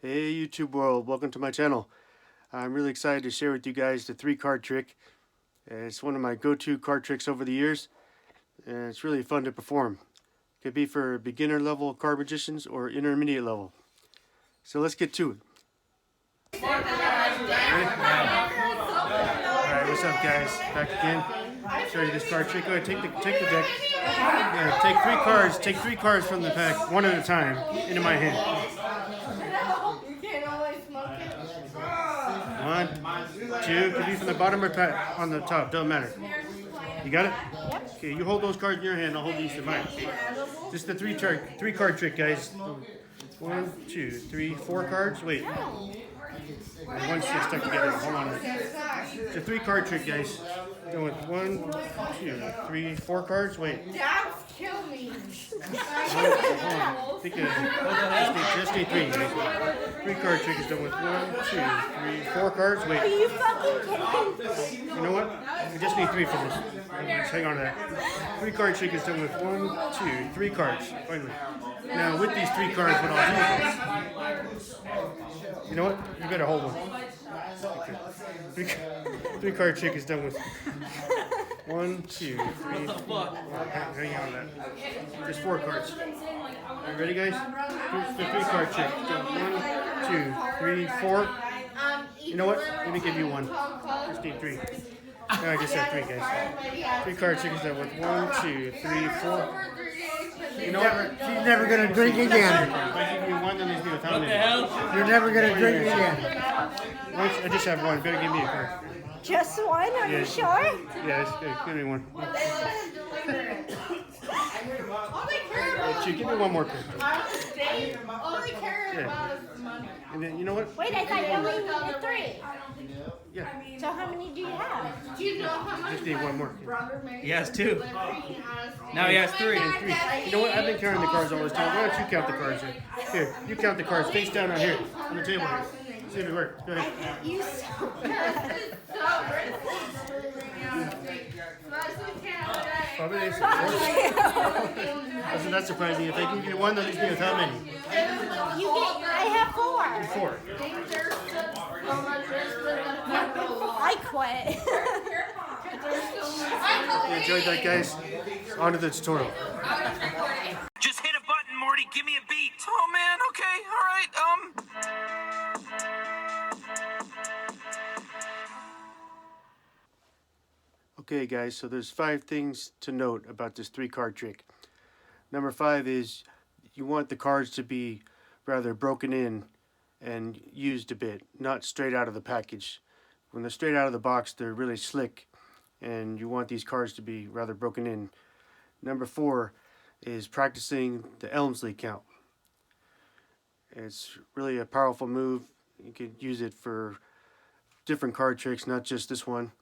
Hey YouTube world, welcome to my channel. I'm really excited to share with you guys the 3-card trick. It's one of my go-to card tricks over the years, and it's really fun to perform. It could be for beginner level card magicians or intermediate level. So let's get to it. Alright, what's up guys? Back again. Show you this card trick. Go ahead, take the deck. Yeah, take three cards from the pack, one at a time, into my hand. One, two, could be from the bottom or on the top, doesn't matter. You got it? Yep. Okay, you hold those cards in your hand, I'll hold these in mine. This is the three card trick, guys. 1, 2, 3, 4 cards. Wait. One's just stuck together. Hold on. It's a 3-card trick, guys. Go with 1, 2, 3, 4 cards. Wait. Dad's kill me. Think just need 3, guys. 3-card trick is done with 1, 2, 3, 4 cards. Wait. Are you fucking kidding? You know what? We just need 3 for this. Just hang on to that. 3-card trick is done with 1, 2, 3 cards. Finally. Now with these 3 cards, what I'll do is, you know what? You better hold one. Okay. 3-card trick is done with 1, 2, 3. Hang on that. Just 4 cards. Are you ready, guys? Here's the 3-card trick. 1, 2, 3, 4. You know what? Let me give you 1. Just need 3. No, I just said 3, guys. 3-card trick is done with 1, 2, 3, 4. You know what? She's never gonna drink again. If I give you 1, then there's no time. What the hell? You're never gonna drink again. I just have 1. Better give me a card. Just one? Are you sure? Yes, give me 1. Give me 1 more card. All they care about is money. And then, you know what? Wait, I thought you only needed 3. Yeah. So how many do you have? Do you know how much Just need 1 more. He has 2. Now he has 3. You know what? I've been counting the cards all this time. Why don't you count the cards here? Here, you count the cards. Face down on here, on the table here. See if it works. Go ahead. You so Probably is. Isn't that surprising? If I give you 1, then he's going to how many? I have 4. 4. I quit. You enjoyed that, guys? On to the tutorial. Just hit a button, Morty. Give me a beat. Oh man. Okay. All right. Okay, guys. So there's 5 things to note about this 3-card trick. Number 5 is you want the cards to be rather broken in and used a bit, not straight out of the package. When they're straight out of the box, they're really slick, and you want these cards to be rather broken in. Number 4 is practicing the Elmsley count. It's really a powerful move. You could use it for different card tricks, not just this one.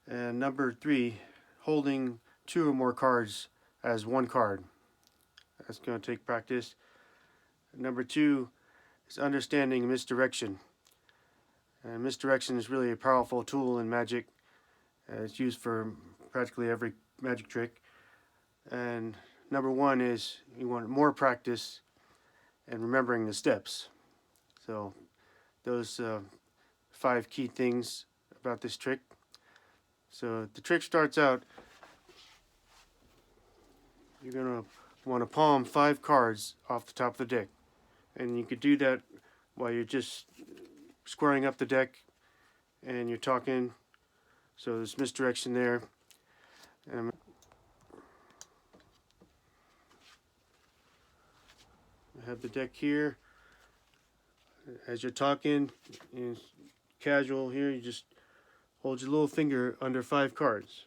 And number 3, holding 2 or more cards as 1 card. That's going to take practice. Number 2 is understanding misdirection. And misdirection is really a powerful tool in magic. It's used for practically every magic trick. And number 1 is you want more practice and remembering the steps. So those 5 key things about this trick. So the trick starts out, you're going to want to palm 5 cards off the top of the deck. And you could do that while you're just squaring up the deck and you're talking. So there's misdirection there. I have the deck here. As you're talking, and casual here, you just hold your little finger under 5 cards.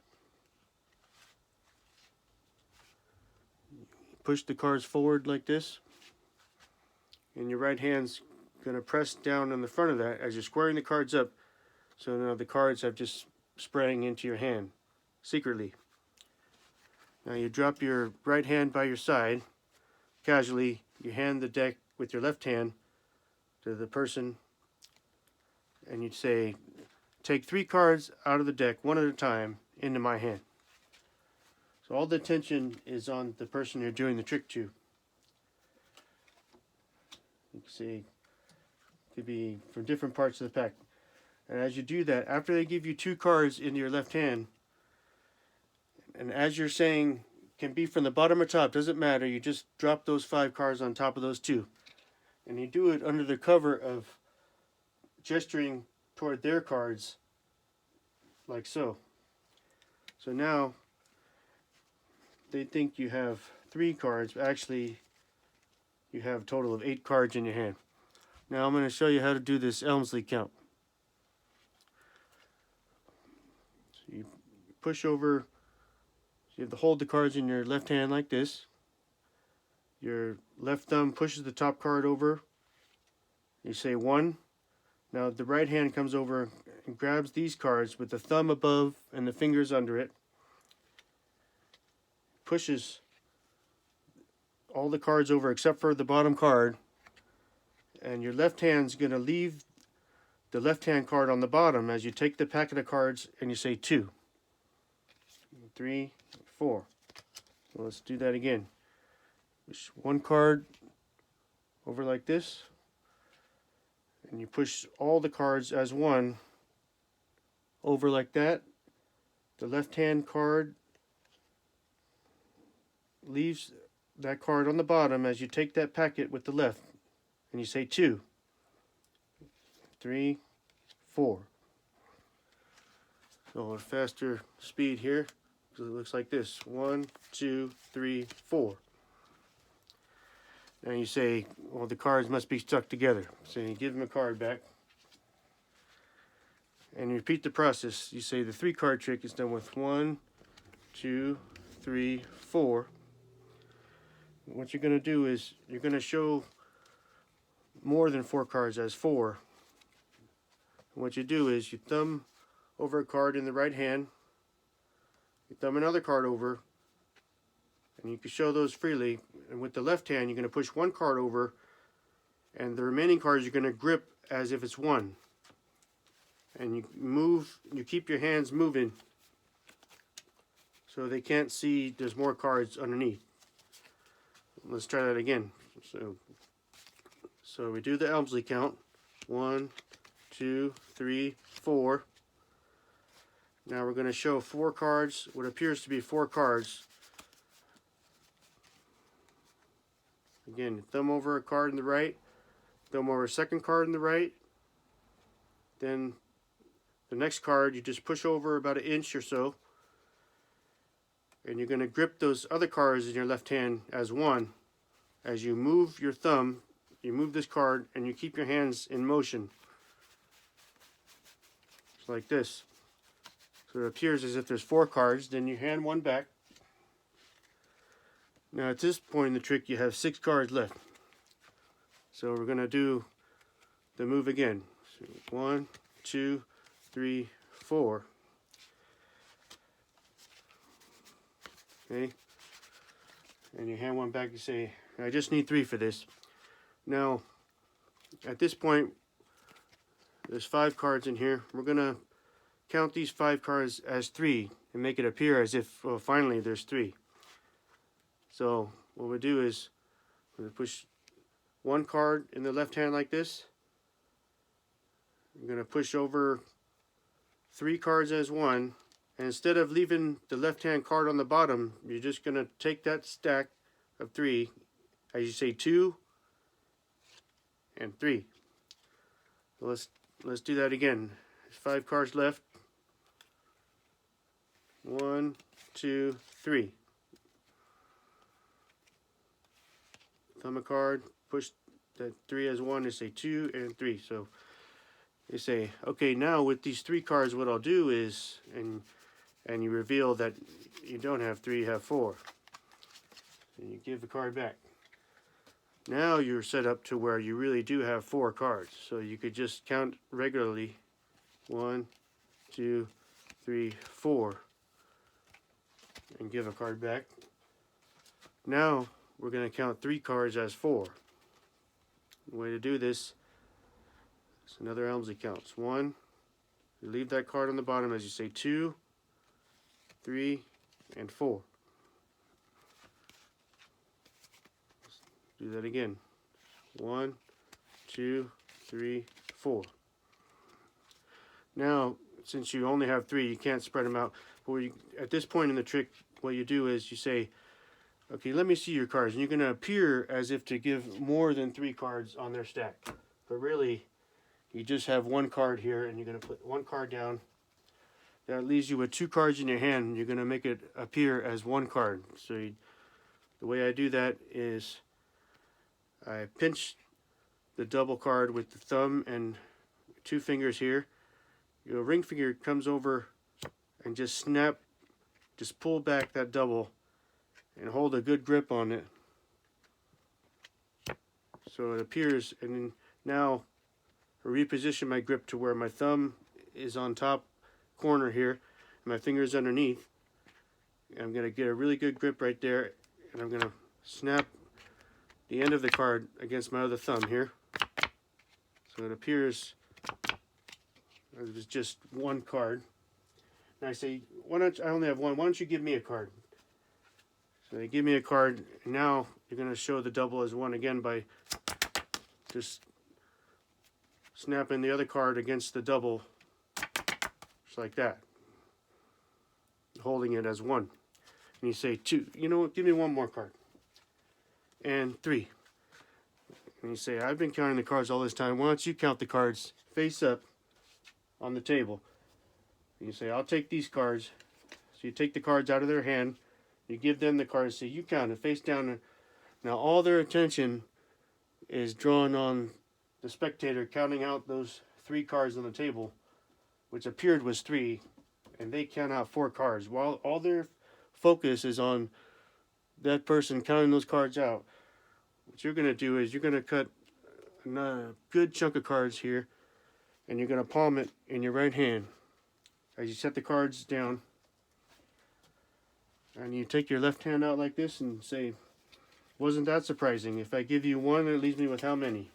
Push the cards forward like this, and your right hand's going to press down on the front of that as you're squaring the cards up, so now the cards have just spraying into your hand secretly. Now you drop your right hand by your side casually. You hand the deck with your left hand to the person, and you say, take 3 cards out of the deck one at a time into my hand. So all the attention is on the person you're doing the trick to. You can see Could be from different parts of the pack. And as you do that, after they give you 2 cards in your left hand, and as you're saying, can be from the bottom or top, doesn't matter, you just drop those 5 cards on top of those 2. And you do it under the cover of gesturing toward their cards, like so. So now, they think you have 3 cards, but actually you have a total of 8 cards in your hand. Now I'm going to show you how to do this Elmsley count. So you push over, so you have to hold the cards in your left hand like this. Your left thumb pushes the top card over. You say 1. Now the right hand comes over and grabs these cards with the thumb above and the fingers under it. Pushes all the cards over except for the bottom card. And your left hand's going to leave the left hand card on the bottom as you take the packet of cards and you say 2, 3, 4. So let's do that again. Push 1 card over like this, and you push all the cards as 1 over like that. The left hand card leaves that card on the bottom as you take that packet with the left, and you say 2, 3, 4. So a faster speed here, so it looks like this: 1, 2, 3, 4. And you say, well, the cards must be stuck together. So you give them a card back, and you repeat the process. You say the 3 card trick is done with 1, 2, 3, 4. What you're going to do is you're going to show more than 4 cards as 4. And what you do is you thumb over a card in the right hand, you thumb another card over, and you can show those freely. And with the left hand, you're going to push 1 card over, and the remaining cards you're going to grip as if it's 1. And you move, you keep your hands moving so they can't see there's more cards underneath. Let's try that again. So we do the Elmsley count: 1, 2, 3, 4. Now we're going to show 4 cards, what appears to be 4 cards. Again, thumb over a card in the right, thumb over a second card in the right. Then the next card you just push over about 1 inch or so. And you're going to grip those other cards in your left hand as 1. As you move your thumb, you move this card and you keep your hands in motion. Just like this. So it appears as if there's 4 cards. Then you hand 1 back. Now at this point in the trick you have 6 cards left. So we're going to do the move again. So 1, 2, 3, 4. Okay. And you hand 1 back, you say, I just need 3 for this. Now, at this point, there's 5 cards in here. We're going to count these 5 cards as 3 and make it appear as if, well, finally there's 3. So what we do is we push 1 card in the left hand like this. I'm going to push over 3 cards as 1. And instead of leaving the left hand card on the bottom, you're just going to take that stack of 3 as you say 2 and 3. So let's do that again. There's 5 cards left. 1, 2, 3. Thumb a card, push that 3 as 1, and say 2 and 3. So you say, okay, now with these 3 cards, what I'll do is, and you reveal that you don't have 3, you have 4. And you give the card back. Now you're set up to where you really do have 4 cards. So you could just count regularly. 1, 2, 3, 4. And give a card back. Now we're going to count 3 cards as 4. The way to do this is another Elmsley counts. 1. You leave that card on the bottom as you say 2, 3, and 4. Let's do that again. 1, 2, 3, 4. Now, since you only have 3, you can't spread them out. But at this point in the trick, what you do is you say, okay, let me see your cards. And you're going to appear as if to give more than 3 cards on their stack. But really, you just have 1 card here, and you're going to put 1 card down. That leaves you with 2 cards in your hand. You're going to make it appear as 1 card. So the way I do that is I pinch the double card with the thumb and 2 fingers here. Your ring finger comes over and just pull back that double and hold a good grip on it. So it appears, and then now I reposition my grip to where my thumb is on top corner here and my fingers underneath. And I'm going to get a really good grip right there, and I'm going to snap the end of the card against my other thumb here. So it appears it was just 1 card. And I say, why don't I only have 1? Why don't you give me a card? So they give me a card, and now you're going to show the double as 1 again by just snapping the other card against the double, just like that, holding it as 1. And you say 2. You know what? Give me 1 more card. And 3. And you say, I've been counting the cards all this time. Why don't you count the cards face up on the table? And you say, I'll take these cards. So you take the cards out of their hand. You give them the cards. Say, you count it face down. Now all their attention is drawn on the spectator counting out those 3 cards on the table, which appeared was 3, and they count out 4 cards. While all their focus is on that person counting those cards out, what you're going to do is you're going to cut a good chunk of cards here, and you're going to palm it in your right hand as you set the cards down. And you take your left hand out like this and say, wasn't that surprising? If I give you 1, it leaves me with how many?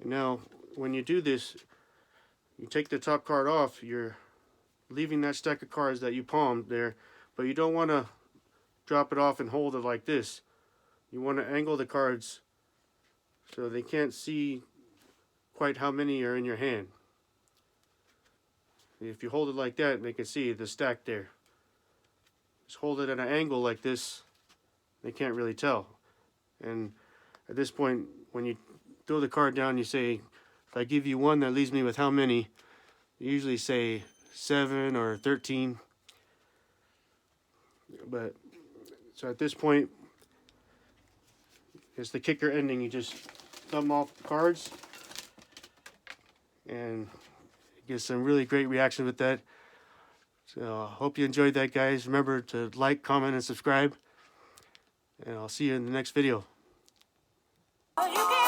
Now, when you do this, you take the top card off, you're leaving that stack of cards that you palmed there, but you don't want to drop it off and hold it like this. You want to angle the cards so they can't see quite how many are in your hand. If you hold it like that, they can see the stack there. Just hold it at an angle like this, they can't really tell. And at this point, when you throw the card down, you say, if I give you 1, that leaves me with how many? You usually say 7 or 13. But so at this point, it's the kicker ending. You just thumb off the cards, and get some really great reaction with that. So I hope you enjoyed that, guys. Remember to like, comment, and subscribe. And I'll see you in the next video. Oh, you can